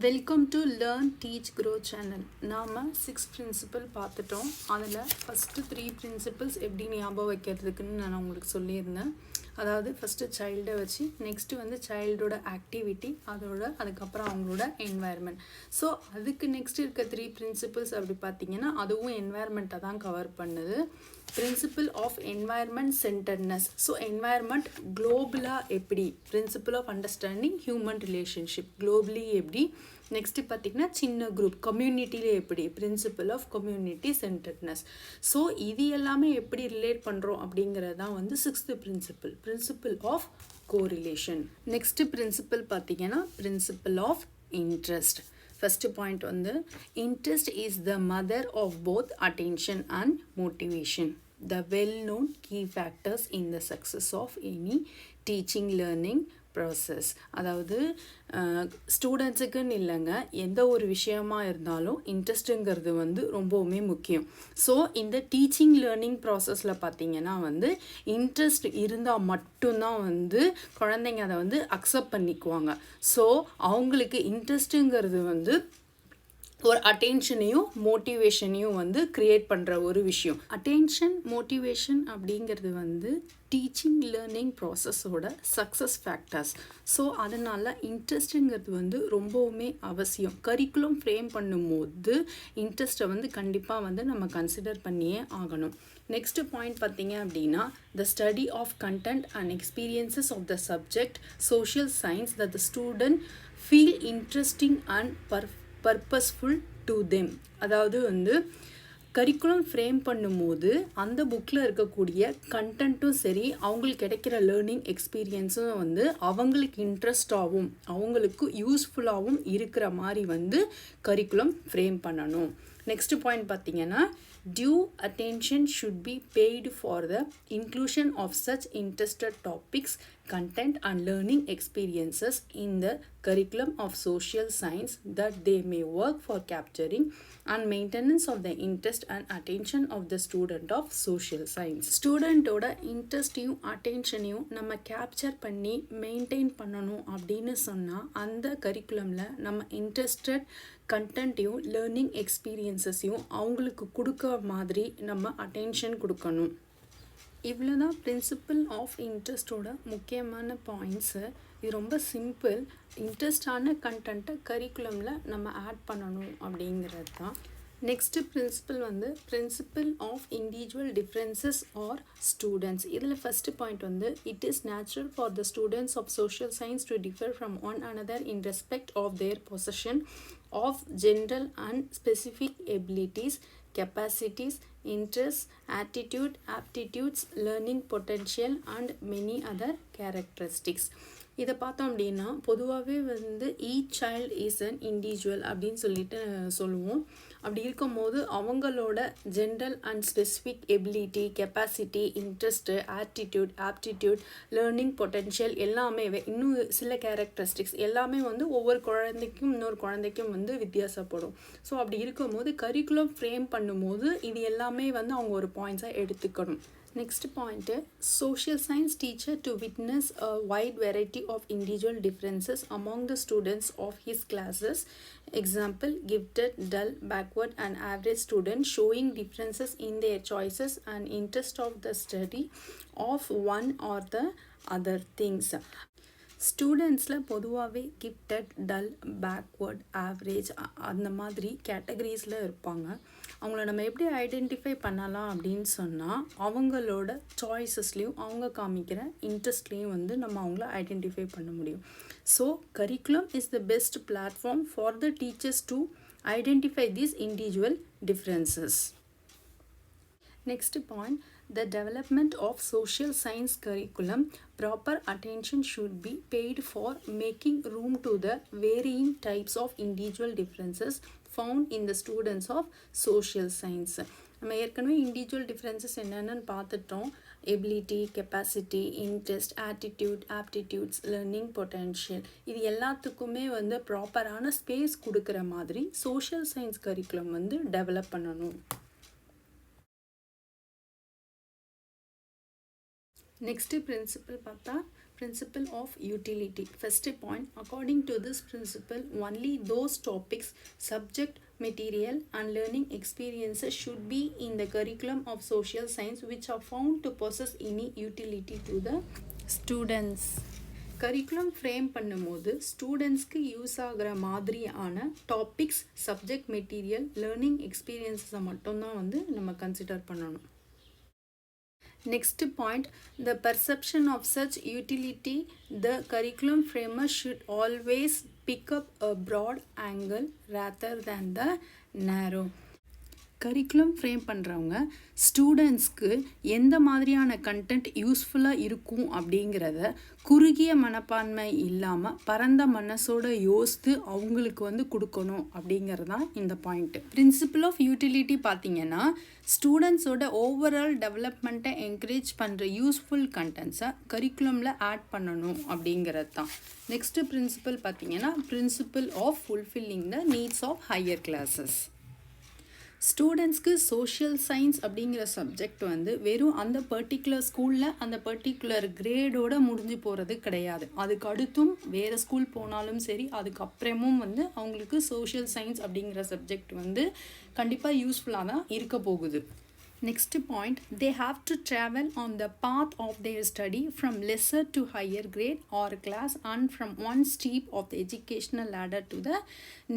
Welcome to learn teach grow channel. நாம் 6 principal பார்த்துட்டோம். அதில் ஃபஸ்ட்டு 3 பிரின்சிபல்ஸ் எப்படி ஞாபகம் வைக்கிறதுக்குன்னு நான் உங்களுக்கு சொல்லியிருந்தேன். அதாவது ஃபஸ்ட்டு சைல்டை வச்சு, நெக்ஸ்ட்டு வந்து சைல்டோட ஆக்டிவிட்டி, அதுக்கப்புறம் அவங்களோட என்வாயர்மெண்ட். ஸோ அதுக்கு நெக்ஸ்ட் இருக்க 3 பிரின்சிபல்ஸ் அப்படி பார்த்தீங்கன்னா அதுவும் என்வாயர்மெண்ட்டை தான் கவர் பண்ணுது. Principle of environment centredness. So environment குளோபலாக எப்படி, principle of understanding human relationship globally எப்படி, நெக்ஸ்ட்டு பார்த்திங்கன்னா சின்ன குரூப் கம்யூனிட்டியில் எப்படி, principle of community centredness. So இது எல்லாமே எப்படி ரிலேட் பண்ணுறோம் அப்படிங்கிறது தான் வந்து 6th principle, principle of correlation. Next principle பார்த்திங்கன்னா principle of interest. First point வந்து interest is the mother of both attention and motivation. The well-known key factors in the success of any teaching learning process. அதாவது ஸ்டூடெண்ட்ஸுக்குன்னு இல்லைங்க, எந்த ஒரு விஷயமா இருந்தாலும் இன்ட்ரெஸ்ட்டுங்கிறது வந்து ரொம்பவுமே முக்கியம். ஸோ இந்த டீச்சிங் லேர்னிங் ப்ராசஸில் பார்த்திங்கன்னா வந்து இன்ட்ரெஸ்ட் இருந்தால் மட்டும்தான் வந்து குழந்தைங்க அதை வந்து அக்செப்ட் பண்ணிக்குவாங்க. ஸோ அவங்களுக்கு இன்ட்ரெஸ்ட்டுங்கிறது வந்து ஒரு அட்டென்ஷனையும் மோட்டிவேஷனையும் வந்து க்ரியேட் பண்ணுற ஒரு விஷயம். அட்டென்ஷன் மோட்டிவேஷன் அப்படிங்கிறது வந்து டீச்சிங் லேர்னிங் ப்ராசஸோட சக்ஸஸ் ஃபேக்டர்ஸ். ஸோ அதனால் இன்ட்ரெஸ்ட்டுங்கிறது வந்து ரொம்பவுமே அவசியம். கரிக்குலம் ஃப்ரேம் பண்ணும்போது இன்ட்ரெஸ்ட்டை வந்து கண்டிப்பாக வந்து நம்ம கன்சிடர் பண்ணியே ஆகணும். நெக்ஸ்ட் பாயிண்ட் பார்த்தீங்க அப்படின்னா the study of content and experiences of the subject social science that the student feel interesting and purposeful to them. அதாவது வந்து கரிக்குலம் ஃப்ரேம் பண்ணும்போது அந்த புக்கில் இருக்கக்கூடிய கண்டென்ட்டும் சரி, அவங்களுக்கு கிடைக்கிற லேர்னிங் எக்ஸ்பீரியன்ஸும் வந்து அவங்களுக்கு இன்ட்ரெஸ்டாகவும் அவங்களுக்கு யூஸ்ஃபுல்லாகவும் இருக்கிற மாதிரி வந்து கரிக்குலம் ஃப்ரேம் பண்ணணும். நெக்ஸ்ட் பாயிண்ட் பார்த்தீங்கன்னா due attention should be paid for the inclusion of such interested topics, content and learning experiences in the curriculum of social science that they may work for capturing and maintenance of the interest and attention of the student of social science. ஸ்டூடெண்ட்டோட இன்ட்ரெஸ்டையும் அட்டென்ஷனையும் நம்ம capture பண்ணி maintain பண்ணணும் அப்படின்னு சொன்னால் அந்த கரிக்குலமில் நம்ம interested கண்டென்ட்டையும் learning எக்ஸ்பீரியன்ஸஸையும் அவங்களுக்கு கொடுக்க மாதிரி நம்ம அட்டென்ஷன் கொடுக்கணும். இவ்வளோ தான் பிரின்சிபல் ஆஃப் இன்ட்ரெஸ்டோட முக்கியமான பாயிண்ட்ஸு. இது ரொம்ப சிம்பிள். இன்ட்ரெஸ்டான கண்டென்ட்டை கரிக்குலமில் நம்ம ஆட் பண்ணணும் அப்படிங்கிறது தான். நெக்ஸ்ட்டு பிரின்சிபல் வந்து principle of individual differences or students. இதில் ஃபஸ்ட்டு பாயிண்ட் வந்து it is natural for the students of social science to differ from one another in respect of their possession of general and specific abilities, capacities, interests, attitude, aptitudes, learning potential and many other characteristics. இதை பார்த்தோம் அப்படின்னா பொதுவாகவே வந்து each child is an individual அப்படின்னு சொல்லிட்டு சொல்லுவோம். அப்படி இருக்கும்போது அவங்களோட general and specific ability, capacity, interest, attitude, aptitude, learning potential எல்லாமே, இன்னும் சில கேரக்டரிஸ்டிக்ஸ் எல்லாமே வந்து ஒவ்வொரு குழந்தைக்கும் இன்னொரு குழந்தைக்கும் வந்து வித்தியாசப்படும். ஸோ அப்படி இருக்கும்போது கரிக்குலம் ஃப்ரேம் பண்ணும்போது இது எல்லாமே வந்து அவங்க ஒரு பாயிண்ட்ஸாக எடுத்துக்கணும். Next point, social science teacher to witness a wide variety of individual differences among the students of his classes. Example, gifted, dull, backward and average students showing differences in their choices and interest of the study of one or the other things. ஸ்டூடெண்ட்ஸில் பொதுவாகவே gifted, dull, backward, average அந்த மாதிரி கேட்டகரிஸில் இருப்பாங்க. அவங்கள நம்ம எப்படி identify பண்ணலாம் அப்படின்னு சொன்னால் அவங்களோட சாய்ஸஸ்லேயும் அவங்க காமிக்கிற இன்ட்ரெஸ்ட்லேயும் வந்து நம்ம அவங்கள ஐடென்டிஃபை பண்ண முடியும். So curriculum is the best platform for the teachers to identify these individual differences. Next point, the development of social science curriculum, proper attention should be paid for making room to the varying types of individual differences found in the students of social science. நம்ம ஏற்கனவே individual differences என்னென்னு பார்த்துட்டோம். Ability, capacity, interest, attitude, aptitudes, learning potential, இது எல்லாத்துக்குமே வந்து ப்ராப்பரான space கொடுக்குற மாதிரி சோஷியல் சயின்ஸ் கரிக்குலம் வந்து டெவலப் பண்ணணும். Next principle பார்த்தா principle of utility. First point, according to this principle, only those topics, subject material and learning experiences should be in the curriculum of social science which are found to possess any utility to the students. Curriculum frame பண்ணும்போது ஸ்டூடெண்ட்ஸ்க்கு use ஆகிற மாதிரியான topics, subject material, learning எக்ஸ்பீரியன்ஸை மட்டும்தான் வந்து நம்ம consider பண்ணணும். Next point, the perception of such utility, the curriculum framer should always pick up a broad angle rather than the narrow. Curriculum frame பண்ணுறவங்க ஸ்டூடெண்ட்ஸ்க்கு எந்த மாதிரியான கண்டென்ட் யூஸ்ஃபுல்லாக இருக்கும் அப்படிங்கிறத குறுகிய மனப்பான்மை இல்லாமல் பரந்த மனசோட யோசித்து அவங்களுக்கு வந்து கொடுக்கணும் அப்படிங்கிறது தான் இந்த பாயிண்ட்டு. பிரின்சிபிள் ஆஃப் யூட்டிலிட்டி பார்த்தீங்கன்னா ஸ்டூடெண்ட்ஸோட ஓவரால் டெவலப்மெண்ட்டை என்கரேஜ் பண்ணுற யூஸ்ஃபுல் கண்டென்ட்ஸை கரிக்குலமில் ஆட் பண்ணணும் அப்படிங்கிறது தான். நெக்ஸ்ட்டு பிரின்சிபல் பார்த்தீங்கன்னா principle of fulfilling the needs of higher classes. ஸ்டூடெண்ட்ஸ்க்கு சோஷியல் சயின்ஸ் அப்படிங்கிற சப்ஜெக்ட் வந்து வெறும் அந்த பர்டிகுலர் ஸ்கூலில் அந்த பர்டிகுலர் கிரேடோடு முடிஞ்சு போகிறது கிடையாது. அதுக்கு அடுத்தும் வேறு ஸ்கூல் போனாலும் சரி, அதுக்கப்புறமும் வந்து அவங்களுக்கு சோஷியல் சயின்ஸ் அப்படிங்கிற சப்ஜெக்ட் வந்து கண்டிப்பாக யூஸ்ஃபுல்லாக தான் இருக்க போகுது. Next point, they have to travel on the path of their study from lesser to higher grade or class and from one step of the educational ladder to the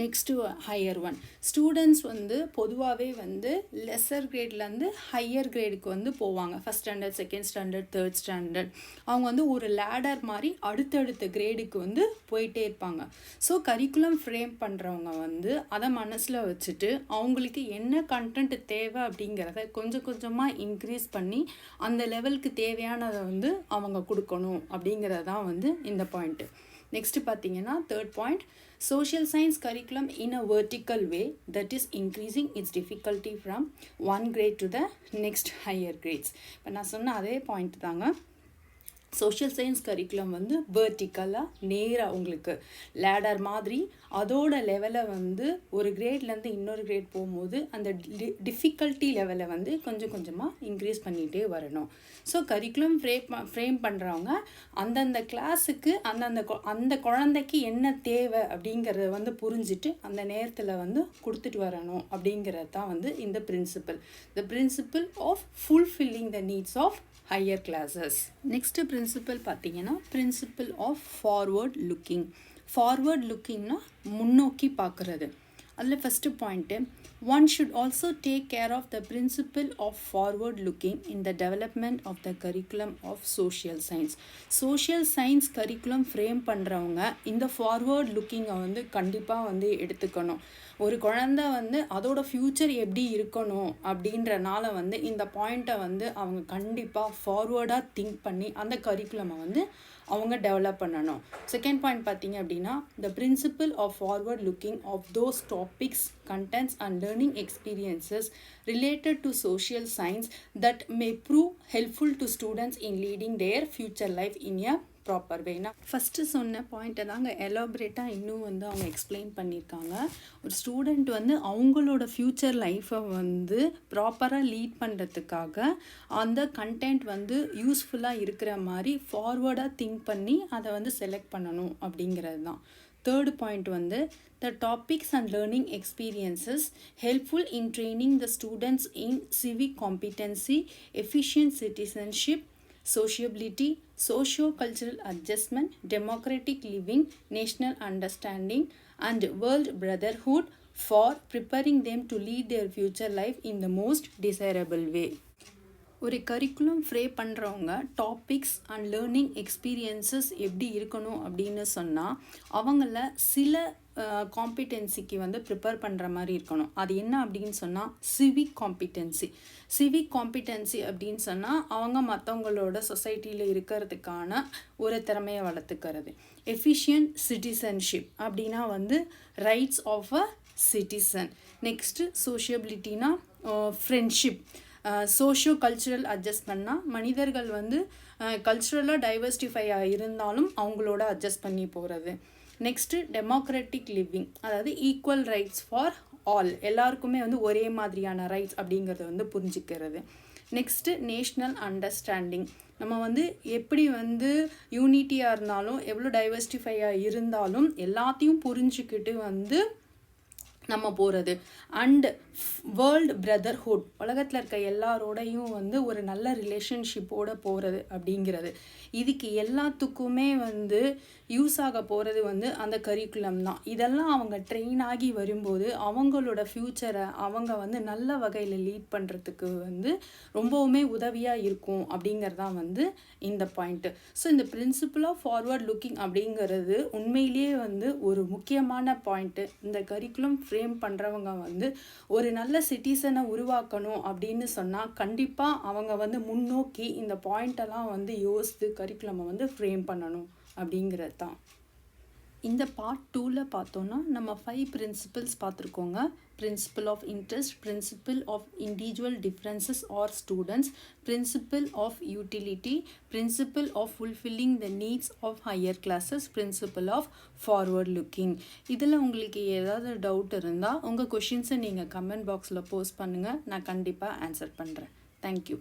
next higher one. Students வந்து பொதுவாகவே வந்து lesser கிரேட்லேருந்து higher கிரேடுக்கு வந்து போவாங்க. First standard, second standard, third standard. அவங்க வந்து ஒரு ladder மாதிரி அடுத்தடுத்த கிரேடுக்கு வந்து போயிட்டே இருப்பாங்க. ஸோ கரிக்குலம் ஃப்ரேம் பண்ணுறவங்க வந்து அதை மனசில் வச்சுட்டு அவங்களுக்கு என்ன கண்டென்ட் தேவை அப்படிங்கிறத கொஞ்சமாக இன்க்ரீஸ் பண்ணி அந்த லெவலுக்கு தேவையானதை வந்து அவங்க கொடுக்கணும் அப்படிங்கிறது தான் வந்து இந்த பாயிண்ட்டு. நெக்ஸ்ட்டு பார்த்தீங்கன்னா third point, social science curriculum in a vertical way that is increasing its difficulty from one grade to the next higher grades. இப்போ நான் சொன்ன அதே பாயிண்ட் தாங்க. சோஷியல் சயின்ஸ் கரிக்குலம் வந்து வேர்ட்டிக்கலாக நேராக உங்களுக்கு லேடர் மாதிரி அதோட லெவலை வந்து ஒரு கிரேட்லேருந்து இன்னொரு கிரேட் போகும்போது அந்த டிஃபிகல்ட்டி லெவலை வந்து கொஞ்சம் கொஞ்சமாக இன்க்ரீஸ் பண்ணிகிட்டே வரணும். ஸோ கரிக்குலம் ஃப்ரேம் பண்ணுறவங்க அந்தந்த கிளாஸுக்கு அந்த குழந்தைக்கு என்ன தேவை அப்படிங்கிறத வந்து புரிஞ்சுட்டு அந்த நேரத்தில் வந்து கொடுத்துட்டு வரணும் அப்படிங்கிறது தான் வந்து இந்த principle. The principle of fulfilling the needs of higher classes. Next principle பார்த்தீங்கன்னா principle of forward looking. Forward lookingனா முன்னோக்கி பார்க்குறது. அதில் first point, one should also take care of the principle of forward looking in the development of the curriculum of social science. Social science curriculum frame பண்ணுறவங்க இந்த forward looking-ஐ வந்து கண்டிப்பாக வந்து எடுத்துக்கணும். ஒரு குழந்தை வந்து அதோட ஃப்யூச்சர் எப்படி இருக்கணும் அப்படின்றனால வந்து இந்த பாயிண்ட்டை வந்து அவங்க கண்டிப்பாக ஃபார்வர்டாக திங்க் பண்ணி அந்த கரிக்குலமை வந்து அவங்க டெவலப் பண்ணணும். செகண்ட் பாயிண்ட் பார்த்தீங்க அப்படின்னா, the principle of forward looking of those topics, contents and learning experiences related to social science that may prove helpful to students in leading their future life in a proper வேனா. First சொன்ன பாயிண்ட்டை தாங்க எலாபரேட்டாக இன்னும் வந்து அவங்க explain பண்ணியிருக்காங்க. ஒரு student வந்து அவங்களோட ஃப்யூச்சர் லைஃப்பை வந்து ப்ராப்பராக லீட் பண்ணுறதுக்காக அந்த கண்டென்ட் வந்து யூஸ்ஃபுல்லாக இருக்கிற மாதிரி ஃபார்வர்டாக திங்க் பண்ணி அதை வந்து செலக்ட் பண்ணணும் அப்படிங்கிறது தான். தேர்டு பாயிண்ட் வந்து, the topics and learning experiences helpful in training the students in civic competency, efficient citizenship, sociability, socio-cultural adjustment, democratic living, national understanding and world brotherhood for preparing them to lead their future life in the most desirable way. ஒரு curriculum frame பண்ணுறவங்க topics and learning experiences எப்படி இருக்கணும் அப்படின்னு சொன்னால் அவங்கள சில காம்பிடென்சிக்கு வந்து prepare பண்ணுற மாதிரி இருக்கணும். அது என்ன அப்படின்னு சொன்னால் சிவிக் காம்பிடென்சி. சிவிக் காம்பிடென்சி அப்படின்னு சொன்னால் அவங்க மற்றவங்களோட சொசைட்டியில் இருக்கிறதுக்கான ஒரு திறமையை வளர்த்துக்கிறது. எஃபிஷியன்ட் சிட்டிசன்ஷிப் அப்படின்னா வந்து rights of a citizen. Next சோஷியபிலிட்டினா ஃப்ரெண்ட்ஷிப். சோஷியோ கல்ச்சுரல் அட்ஜஸ்ட்மெண்ட்னா மனிதர்கள் வந்து கல்ச்சுரலாக டைவர்சிஃபையாக இருந்தாலும் அவங்களோட அட்ஜஸ்ட் பண்ணி போகிறது. நெக்ஸ்ட்டு டெமோக்ராட்டிக் லிவிங், அதாவது ஈக்குவல் ரைட்ஸ் ஃபார் ஆல், எல்லாருக்குமே வந்து ஒரே மாதிரியான ரைட்ஸ் அப்படிங்கிறத வந்து புரிஞ்சுக்கிறது. நெக்ஸ்ட்டு நேஷ்னல் அண்டர்ஸ்டாண்டிங், நம்ம வந்து எப்படி வந்து யூனிட்டியாக இருந்தாலும் எவ்வளோ டைவர்சிஃபையாக இருந்தாலும் எல்லாத்தையும் புரிஞ்சுக்கிட்டு வந்து நம்ம போகிறது. அண்ட் வேர்ல்டு பிரதர்ஹுட், உலகத்தில் இருக்க எல்லாரோடையும் வந்து ஒரு நல்ல ரிலேஷன்ஷிப்போடு போகிறது அப்படிங்கிறது. இதுக்கு எல்லாத்துக்குமே வந்து யூஸ் ஆக போகிறது வந்து அந்த கரிக்குலம் தான். இதெல்லாம் அவங்க ட்ரெயின் ஆகி வரும்போது அவங்களோட ஃப்யூச்சரை அவங்க வந்து நல்ல வகையில் லீட் பண்ணுறதுக்கு வந்து ரொம்பவுமே உதவியாக இருக்கும் அப்படிங்கிறதான் வந்து இந்த பாயிண்ட்டு. ஸோ இந்த பிரின்சிபல் ஆஃப் ஃபார்வர்ட் லுக்கிங் அப்படிங்கிறது உண்மையிலேயே வந்து ஒரு முக்கியமான பாயிண்ட்டு. இந்த கரிக்குலம் ஃப்ரேம் பண்ணுறவங்க வந்து ஒரு நல்ல சிட்டிசனை உருவாக்கணும் அப்படின்னு சொன்னால் கண்டிப்பாக அவங்க வந்து முன்னோக்கி இந்த பாயிண்டெல்லாம் வந்து யோசித்து கரிக்குலமை வந்து ஃப்ரேம் பண்ணணும் அப்படிங்கிறது தான். இந்த பார்ட் 2ல் பார்த்தோன்னா நம்ம 5 பிரின்சிபல்ஸ் பார்த்துருக்கோங்க. Principle of interest, principle of individual differences or students, principle of utility, principle of fulfilling the needs of higher classes, principle of forward looking. இதில் உங்களுக்கு ஏதாவது டவுட் இருந்தால் உங்கள் கொஷின்ஸை நீங்கள் கமெண்ட் பாக்ஸில் போஸ்ட் பண்ணுங்கள். நான் கண்டிப்பாக ஆன்சர் பண்ணுறேன். தேங்க்யூ.